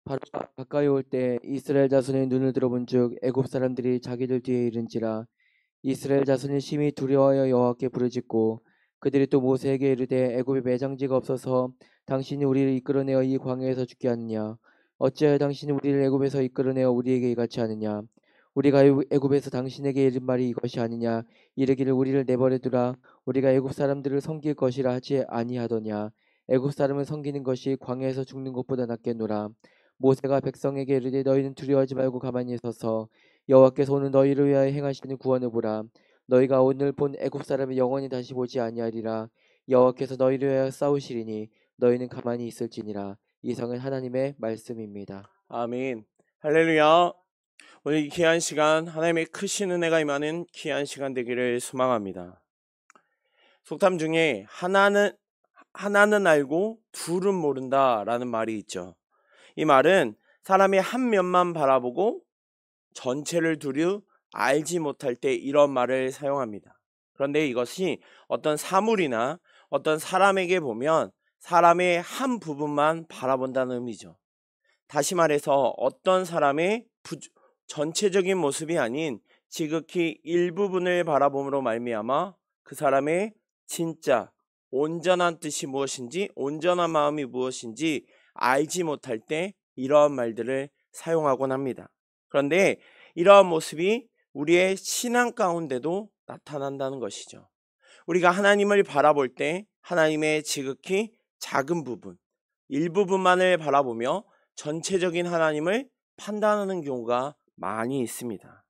바로가 가까이 올 때 이스라엘 자손의 눈을 들어본즉 애굽 사람들이 자기들 뒤에 이른지라. 이스라엘 자손이 심히 두려워하여 여호와께 부르짖고 그들이 또 모세에게 이르되 애굽에 매장지가 없어서 당신이 우리를 이끌어내어 이 광야에서 죽게 하느냐. 어찌하여 당신이 우리를 애굽에서 이끌어내어 우리에게 이같이 하느냐. 우리가 애굽에서 당신에게 이른 말이 이것이 아니냐. 이르기를 우리를 내버려 두라. 우리가 애굽 사람들을 섬길 것이라 하지 아니하더냐. 애굽 사람을 섬기는 것이 광야에서 죽는 것보다 낫겠노라. 모세가 백성에게 이르되 너희는 두려워하지 말고 가만히 서서 여호와께서 오늘 너희를 위하여 행하시는 구원을 보라. 너희가 오늘 본 애굽 사람을 영원히 다시 보지 아니하리라. 여호와께서 너희를 위하여 싸우시리니 너희는 가만히 있을지니라. 이상은 하나님의 말씀입니다. 아멘. 할렐루야. 오늘 이 귀한 시간, 하나님의 크신 은혜가 임하는 귀한 시간 되기를 소망합니다. 속담 중에 하나는 알고 둘은 모른다라는 말이 있죠. 이 말은 사람이 한 면만 바라보고 전체를 두루 알지 못할 때 이런 말을 사용합니다. 그런데 이것이 어떤 사물이나 어떤 사람에게 보면 사람의 한 부분만 바라본다는 의미죠. 다시 말해서 어떤 사람의 전체적인 모습이 아닌 지극히 일부분을 바라봄으로 말미암아 그 사람의 진짜 온전한 뜻이 무엇인지, 온전한 마음이 무엇인지 알지 못할 때 이러한 말들을 사용하곤 합니다. 그런데 이러한 모습이 우리의 신앙 가운데도 나타난다는 것이죠. 우리가 하나님을 바라볼 때 하나님의 지극히 작은 부분, 일부분만을 바라보며 전체적인 하나님을 판단하는 경우가 많이 있습니다.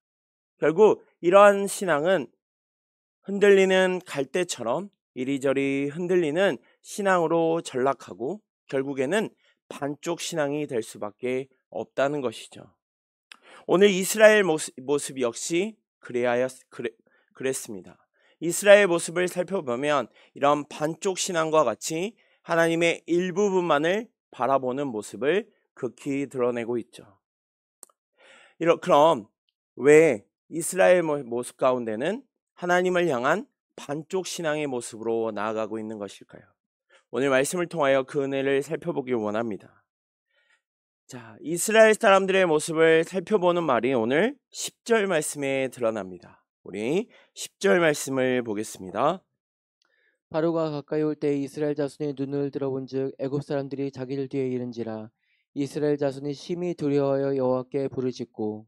결국 이러한 신앙은 흔들리는 갈대처럼 이리저리 흔들리는 신앙으로 전락하고 결국에는 반쪽 신앙이 될 수밖에 없다는 것이죠. 오늘 이스라엘 모습 역시 그랬습니다. 이스라엘 모습을 살펴보면 이런 반쪽 신앙과 같이 하나님의 일부분만을 바라보는 모습을 극히 드러내고 있죠. 그럼 왜 이스라엘 모습 가운데는 하나님을 향한 반쪽 신앙의 모습으로 나아가고 있는 것일까요? 오늘 말씀을 통하여 그 은혜를 살펴보길 원합니다. 자, 이스라엘 사람들의 모습을 살펴보는 말이 오늘 10절 말씀에 드러납니다. 우리 10절 말씀을 보겠습니다. 바로가 가까이 올 때 이스라엘 자손의 눈을 들어본즉 애굽 사람들이 자기들 뒤에 이른지라. 이스라엘 자손이 심히 두려워하여 여호와께 부르짖고.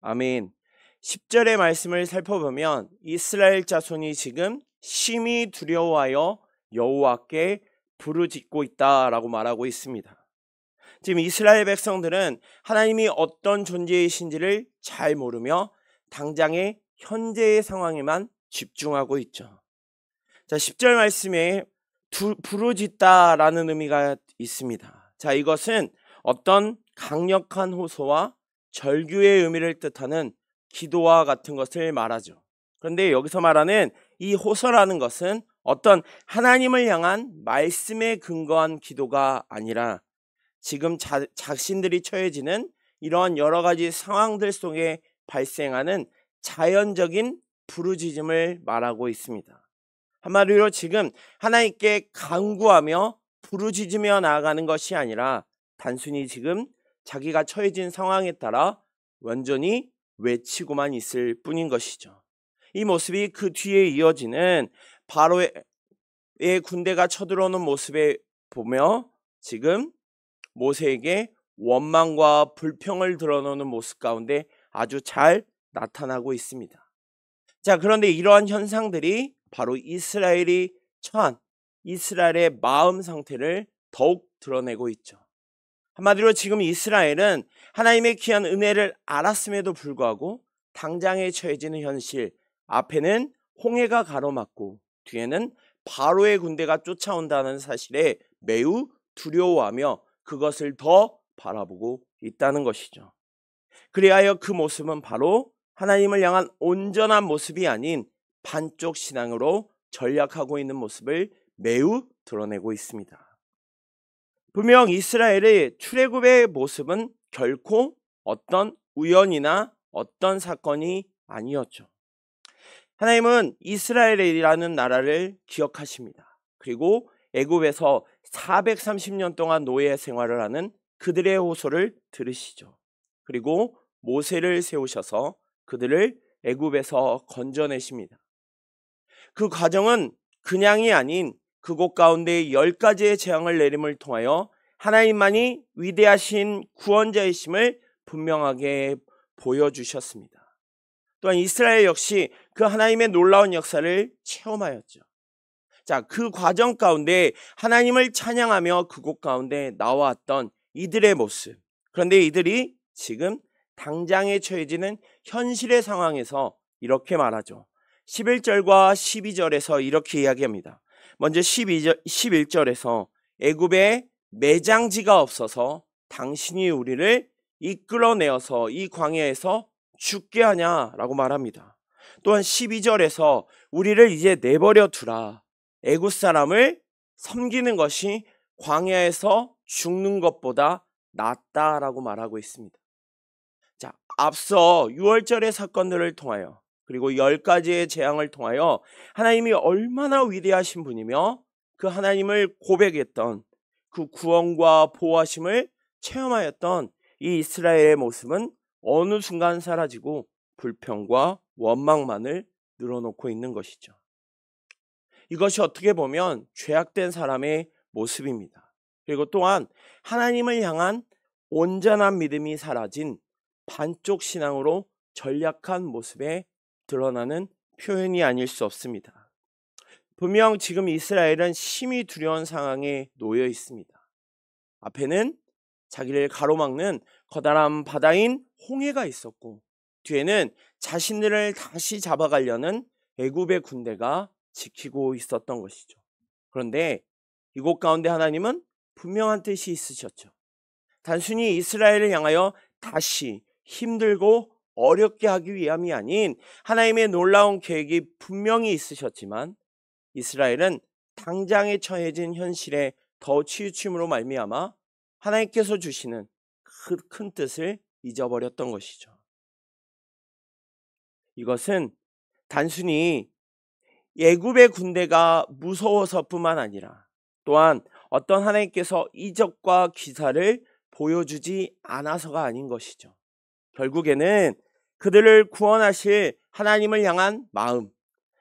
아멘. 10절의 말씀을 살펴보면 이스라엘 자손이 지금 심히 두려워하여 여호와께 부르짖고 있다라고 말하고 있습니다. 지금 이스라엘 백성들은 하나님이 어떤 존재이신지를 잘 모르며 당장의 현재의 상황에만 집중하고 있죠. 자, 10절 말씀에 부르짖다라는 의미가 있습니다. 자, 이것은 어떤 강력한 호소와 절규의 의미를 뜻하는 기도와 같은 것을 말하죠. 그런데 여기서 말하는 이 호소라는 것은 어떤 하나님을 향한 말씀에 근거한 기도가 아니라 지금 자신들이 처해지는 이러한 여러 가지 상황들 속에 발생하는 자연적인 부르짖음을 말하고 있습니다. 한마디로 지금 하나님께 간구하며 부르짖으며 나아가는 것이 아니라 단순히 지금 자기가 처해진 상황에 따라 완전히 외치고만 있을 뿐인 것이죠. 이 모습이 그 뒤에 이어지는 바로의 군대가 쳐들어오는 모습에 보며 지금 모세에게 원망과 불평을 드러내는 모습 가운데 아주 잘 나타나고 있습니다. 자, 그런데 이러한 현상들이 바로 이스라엘이 처한 이스라엘의 마음 상태를 더욱 드러내고 있죠. 한마디로 지금 이스라엘은 하나님의 귀한 은혜를 알았음에도 불구하고 당장에 처해지는 현실, 앞에는 홍해가 가로막고 뒤에는 바로의 군대가 쫓아온다는 사실에 매우 두려워하며 그것을 더 바라보고 있다는 것이죠. 그리하여 그 모습은 바로 하나님을 향한 온전한 모습이 아닌 반쪽 신앙으로 전략하고 있는 모습을 매우 드러내고 있습니다. 분명 이스라엘의 출애굽의 모습은 결코 어떤 우연이나 어떤 사건이 아니었죠. 하나님은 이스라엘이라는 나라를 기억하십니다. 그리고 애굽에서 430년 동안 노예 생활을 하는 그들의 호소를 들으시죠. 그리고 모세를 세우셔서 그들을 애굽에서 건져내십니다. 그 과정은 그냥이 아닌 그곳 가운데 10가지의 재앙을 내림을 통하여 하나님만이 위대하신 구원자이심을 분명하게 보여주셨습니다. 또한 이스라엘 역시 그 하나님의 놀라운 역사를 체험하였죠. 자, 그 과정 가운데 하나님을 찬양하며 그곳 가운데 나왔던 이들의 모습. 그런데 이들이 지금 당장에 처해지는 현실의 상황에서 이렇게 말하죠. 11절과 12절에서 이렇게 이야기합니다. 먼저 11절에서 애굽에 매장지가 없어서 당신이 우리를 이끌어내어서 이 광야에서 죽게 하냐라고 말합니다. 또한 12절에서 우리를 이제 내버려 두라. 애굽 사람을 섬기는 것이 광야에서 죽는 것보다 낫다라고 말하고 있습니다. 자, 앞서 6월절의 사건들을 통하여 그리고 10가지의 재앙을 통하여 하나님이 얼마나 위대하신 분이며 그 하나님을 고백했던 그 구원과 보호하심을 체험하였던 이 이스라엘의 모습은 어느 순간 사라지고 불평과 원망만을 늘어놓고 있는 것이죠. 이것이 어떻게 보면 죄악된 사람의 모습입니다. 그리고 또한 하나님을 향한 온전한 믿음이 사라진 반쪽 신앙으로 전략한 모습에 드러나는 표현이 아닐 수 없습니다. 분명 지금 이스라엘은 심히 두려운 상황에 놓여 있습니다. 앞에는 자기를 가로막는 커다란 바다인 홍해가 있었고 뒤에는 자신들을 다시 잡아가려는 애굽의 군대가 지키고 있었던 것이죠. 그런데 이곳 가운데 하나님은 분명한 뜻이 있으셨죠. 단순히 이스라엘을 향하여 다시 힘들고 어렵게 하기 위함이 아닌 하나님의 놀라운 계획이 분명히 있으셨지만 이스라엘은 당장에 처해진 현실에 더 치우침으로 말미암아 하나님께서 주시는 큰 뜻을 잊어버렸던 것이죠. 이것은 단순히 애굽의 군대가 무서워서뿐만 아니라 또한 어떤 하나님께서 이적과 기사를 보여주지 않아서가 아닌 것이죠. 결국에는 그들을 구원하실 하나님을 향한 마음,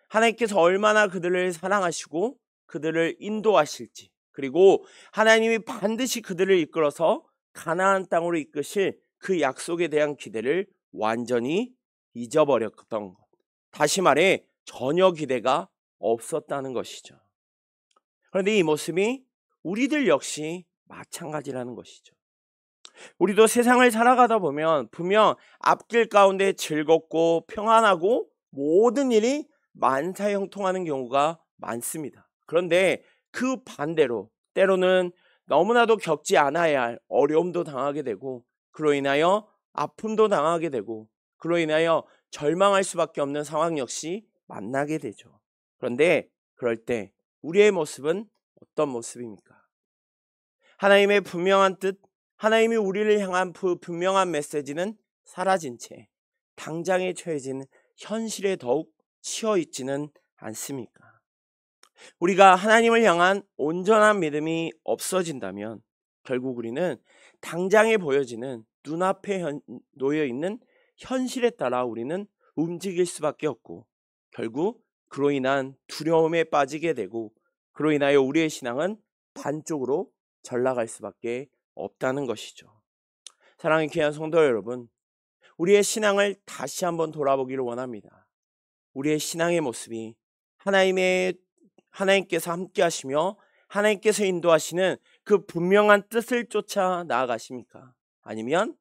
하나님께서 얼마나 그들을 사랑하시고 그들을 인도하실지, 그리고 하나님이 반드시 그들을 이끌어서 가나안 땅으로 이끄실 그 약속에 대한 기대를 완전히 잊어버렸던 것. 다시 말해 전혀 기대가 없었다는 것이죠. 그런데 이 모습이 우리들 역시 마찬가지라는 것이죠. 우리도 세상을 살아가다 보면 분명 앞길 가운데 즐겁고 평안하고 모든 일이 만사형통하는 경우가 많습니다. 그런데 그 반대로 때로는 너무나도 겪지 않아야 할 어려움도 당하게 되고 그로 인하여 아픔도 당하게 되고 그로 인하여 절망할 수밖에 없는 상황 역시 만나게 되죠. 그런데 그럴 때 우리의 모습은 어떤 모습입니까? 하나님의 분명한 뜻, 하나님이 우리를 향한 그 분명한 메시지는 사라진 채 당장에 처해진 현실에 더욱 치여 있지는 않습니까? 우리가 하나님을 향한 온전한 믿음이 없어진다면 결국 우리는 당장에 보여지는 눈앞에 놓여 있는 현실에 따라 우리는 움직일 수밖에 없고 결국 그로 인한 두려움에 빠지게 되고 그로 인하여 우리의 신앙은 반쪽으로 전락할 수밖에 없다는 것이죠. 사랑하는 귀한 성도 여러분, 우리의 신앙을 다시 한번 돌아보기를 원합니다. 우리의 신앙의 모습이 하나님께서 함께 하시며 하나님께서 인도하시는 그 분명한 뜻을 쫓아 나아가십니까? 아니면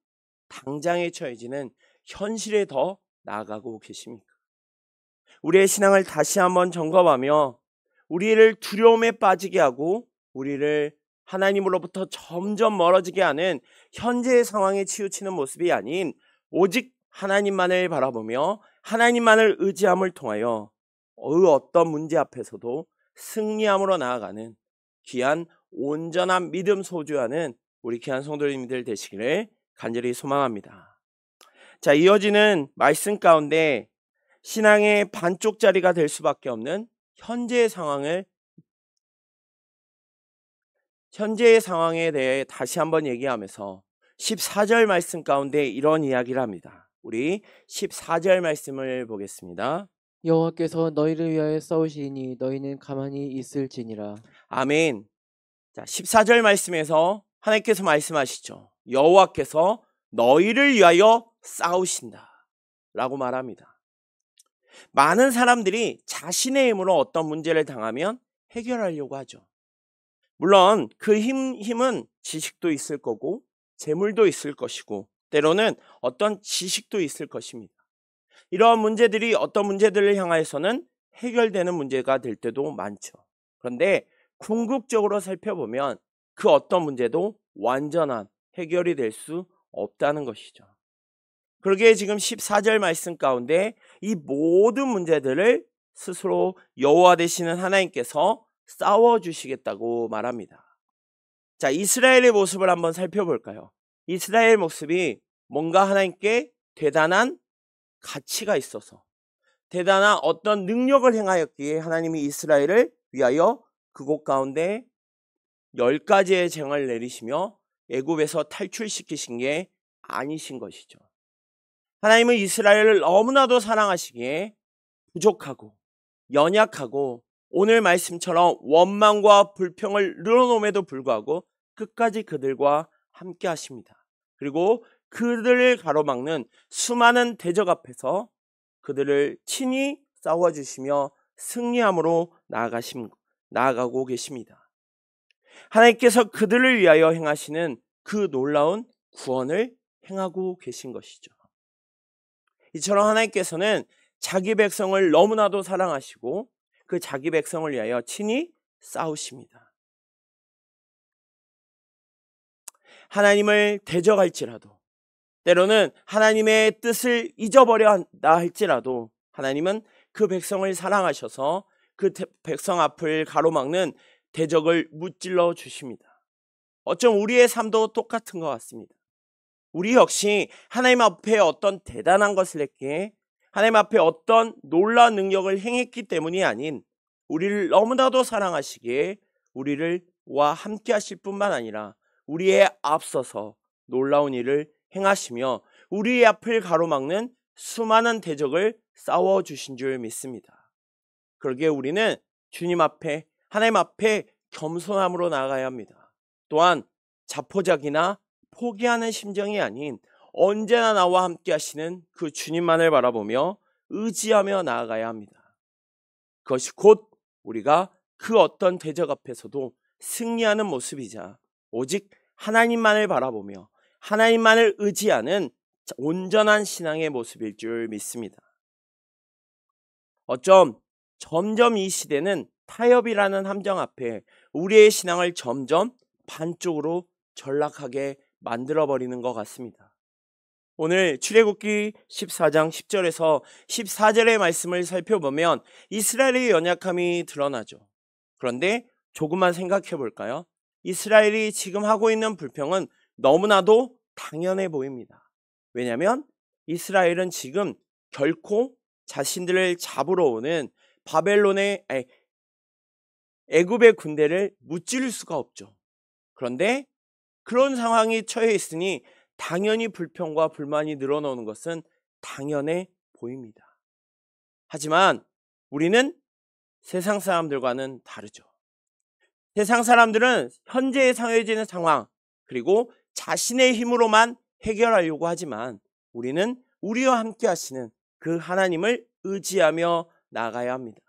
당장에 처해지는 현실에 더 나아가고 계십니까? 우리의 신앙을 다시 한번 점검하며 우리를 두려움에 빠지게 하고 우리를 하나님으로부터 점점 멀어지게 하는 현재의 상황에 치우치는 모습이 아닌 오직 하나님만을 바라보며 하나님만을 의지함을 통하여 어떤 문제 앞에서도 승리함으로 나아가는 귀한 온전한 믿음 소주하는 우리 귀한 성도님들 되시기를 간절히 소망합니다. 자, 이어지는 말씀 가운데 신앙의 반쪽짜리가 될 수밖에 없는 현재의 상황을 현재의 상황에 대해 다시 한번 얘기하면서 14절 말씀 가운데 이런 이야기를 합니다. 우리 14절 말씀을 보겠습니다. 여호와께서 너희를 위하여 싸우시니 너희는 가만히 있을지니라. 아멘. 자, 14절 말씀에서 하나님께서 말씀하시죠. 여호와께서 너희를 위하여 싸우신다 라고 말합니다. 많은 사람들이 자신의 힘으로 어떤 문제를 당하면 해결하려고 하죠. 물론 그 힘은 지식도 있을 거고 재물도 있을 것이고 때로는 어떤 지식도 있을 것입니다. 이러한 문제들이 어떤 문제들을 향하여서는 해결되는 문제가 될 때도 많죠. 그런데 궁극적으로 살펴보면 그 어떤 문제도 완전한 해결이 될 수 없다는 것이죠. 그러기에 지금 14절 말씀 가운데 이 모든 문제들을 스스로 여호와 되시는 하나님께서 싸워주시겠다고 말합니다. 자, 이스라엘의 모습을 한번 살펴볼까요? 이스라엘 모습이 뭔가 하나님께 대단한 가치가 있어서 대단한 어떤 능력을 행하였기에 하나님이 이스라엘을 위하여 그곳 가운데 10가지의 재앙을 내리시며 애굽에서 탈출시키신 게 아니신 것이죠. 하나님은 이스라엘을 너무나도 사랑하시기에 부족하고 연약하고 오늘 말씀처럼 원망과 불평을 늘어놓음에도 불구하고 끝까지 그들과 함께 하십니다. 그리고 그들을 가로막는 수많은 대적 앞에서 그들을 친히 싸워주시며 승리함으로 나아가고 계십니다. 하나님께서 그들을 위하여 행하시는 그 놀라운 구원을 행하고 계신 것이죠. 이처럼 하나님께서는 자기 백성을 너무나도 사랑하시고 그 자기 백성을 위하여 친히 싸우십니다. 하나님을 대적할지라도 때로는 하나님의 뜻을 잊어버려 한다 할지라도 하나님은 그 백성을 사랑하셔서 그 백성 앞을 가로막는 대적을 무찔러 주십니다. 어쩜 우리의 삶도 똑같은 것 같습니다. 우리 역시 하나님 앞에 어떤 대단한 것을 했기에 하나님 앞에 어떤 놀라운 능력을 행했기 때문이 아닌 우리를 너무나도 사랑하시기에 우리와 함께 하실 뿐만 아니라 우리의 앞서서 놀라운 일을 행하시며 우리의 앞을 가로막는 수많은 대적을 싸워주신 줄 믿습니다. 그러기에 우리는 주님 앞에 하나님 앞에 겸손함으로 나아가야 합니다. 또한 자포자기나 포기하는 심정이 아닌 언제나 나와 함께 하시는 그 주님만을 바라보며 의지하며 나아가야 합니다. 그것이 곧 우리가 그 어떤 대적 앞에서도 승리하는 모습이자 오직 하나님만을 바라보며 하나님만을 의지하는 온전한 신앙의 모습일 줄 믿습니다. 어쩜 점점 이 시대는 타협이라는 함정 앞에 우리의 신앙을 점점 반쪽으로 전락하게 만들어버리는 것 같습니다. 오늘 출애굽기 14장 10절에서 14절의 말씀을 살펴보면 이스라엘의 연약함이 드러나죠. 그런데 조금만 생각해 볼까요? 이스라엘이 지금 하고 있는 불평은 너무나도 당연해 보입니다. 왜냐하면 이스라엘은 지금 결코 자신들을 잡으러 오는 애굽의 군대를 무찌를 수가 없죠. 그런데 그런 상황이 처해 있으니 당연히 불평과 불만이 늘어나는 것은 당연해 보입니다. 하지만 우리는 세상 사람들과는 다르죠. 세상 사람들은 현재의 상해지는 상황 그리고 자신의 힘으로만 해결하려고 하지만 우리는 우리와 함께 하시는 그 하나님을 의지하며 나아가야 합니다.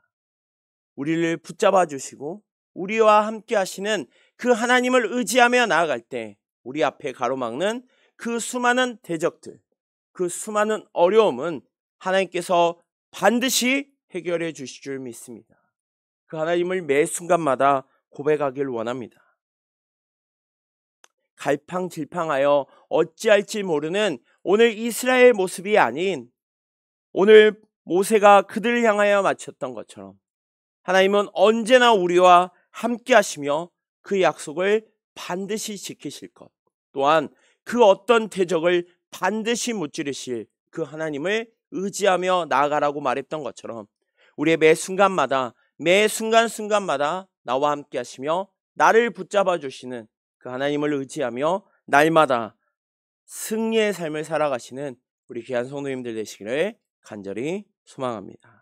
우리를 붙잡아 주시고 우리와 함께 하시는 그 하나님을 의지하며 나아갈 때 우리 앞에 가로막는 그 수많은 대적들, 그 수많은 어려움은 하나님께서 반드시 해결해 주실 줄 믿습니다. 그 하나님을 매 순간마다 고백하길 원합니다. 갈팡질팡하여 어찌할지 모르는 오늘 이스라엘 모습이 아닌 오늘 모세가 그들을 향하여 마쳤던 것처럼 하나님은 언제나 우리와 함께 하시며 그 약속을 반드시 지키실 것, 또한 그 어떤 대적을 반드시 무찌르실 그 하나님을 의지하며 나아가라고 말했던 것처럼 우리의 매 순간마다 매 순간순간마다 나와 함께 하시며 나를 붙잡아 주시는 그 하나님을 의지하며 날마다 승리의 삶을 살아가시는 우리 귀한 성도님들 되시기를 간절히 소망합니다.